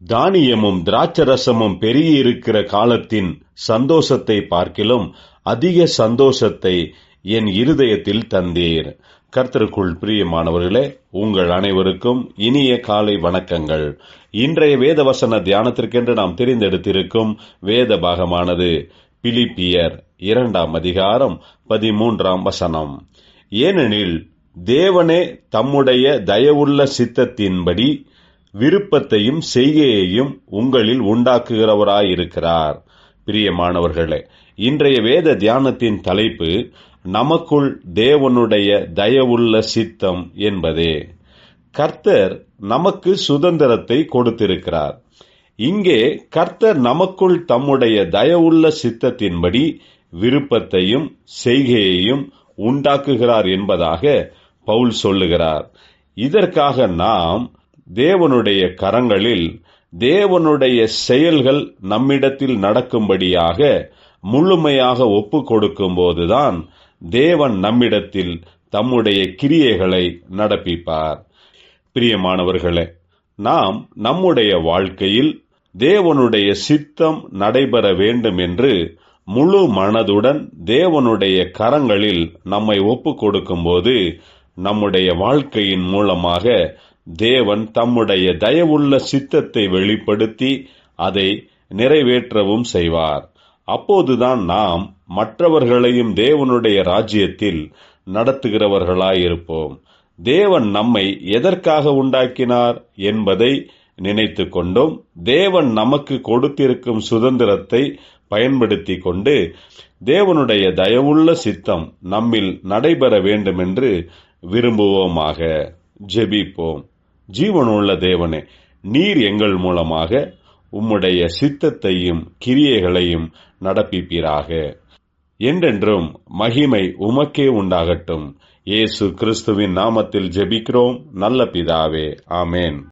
தானியமும் திராட்சரசமும் பெருகியிருக்கிற காலத்தின் சந்தோஷத்தை பார்க்கிலும் அதிக சந்தோஷத்தை என் இருதயத்தில் தந்தீர். கர்த்தருக்குள் பிரியமானவர்களே, உங்கள் அனைவருக்கும் இனிய காலை வணக்கங்கள். இன்றைய வேதவசன தியானத்திற்கென்று நாம் தெரிந்தெடுத்திருக்கும் வேத பாகமானது பிலிப்பியர் 2 அதிகாரம் 13 ஏனெனில் தேவனே தம்முடைய தயவுள்ள சித்தத்தின்படி விருப்பத்தையும் செய்கையையும் உங்களில் உண்டாக்குகிறவராயிருக்கிறார். பிரியமானவர்களே, இன்றைய வேத தியானத்தின் தலைப்பு நமக்குள் தேவனுடைய தயவுள்ள சித்தம் என்பதே. கர்த்தர் நமக்கு சுதந்திரத்தை கொடுத்திருக்கிறார். இங்கே கர்த்தர் நமக்குள் தம்முடைய தயவுள்ள சித்தத்தின்படி விருப்பத்தையும் செய்கையையும் உண்டாக்குகிறார் என்பதாக பவுல் சொல்லுகிறார். இதற்காக நாம் தேவனுடைய கரங்களில் தேவனுடைய செயல்கள் நம்மிடத்தில் நடக்கும்படியாக முழுமையாக ஒப்பு கொடுக்கும் போதுதான் தேவன் நம்மிடத்தில் தம்முடைய கிரியைகளை நடப்பிப்பார். பிரியமானவர்களே, நாம் நம்முடைய வாழ்க்கையில் தேவனுடைய சித்தம் நடைபெற வேண்டும் என்று முழு மனதுடன் தேவனுடைய கரங்களில் நம்மை ஒப்பு கொடுக்கும்போது நம்முடைய வாழ்க்கையின் மூலமாக தேவன் தம்முடைய தயவுள்ள சித்தத்தை வெளிப்படுத்தி அதை நிறைவேற்றவும் செய்வார். அப்போதுதான் நாம் மற்றவர்களையும் தேவனுடைய ராஜ்யத்தில் நடத்துகிறவர்களாயிருப்போம். தேவன் நம்மை எதற்காக உண்டாக்கினார் என்பதை நினைத்து கொண்டும் தேவன் நமக்கு கொடுத்திருக்கும் சுதந்திரத்தை பயன்படுத்தி கொண்டு தேவனுடைய தயவுள்ள சித்தம் நம்மில் நடைபெற வேண்டும் என்று விரும்புவோமாக. ஜெபிப்போம். ஜீவனுள்ள தேவனே, நீர் எங்கள் மூலமாக உம்முடைய சித்தத்தையும் கிரியைகளையும் நடப்பிப்பீராக. என்றென்றும் மகிமை உமக்கே உண்டாகட்டும். இயேசு கிறிஸ்துவின் நாமத்தில் ஜெபிக்கிறோம் நல்ல பிதாவே, ஆமேன்.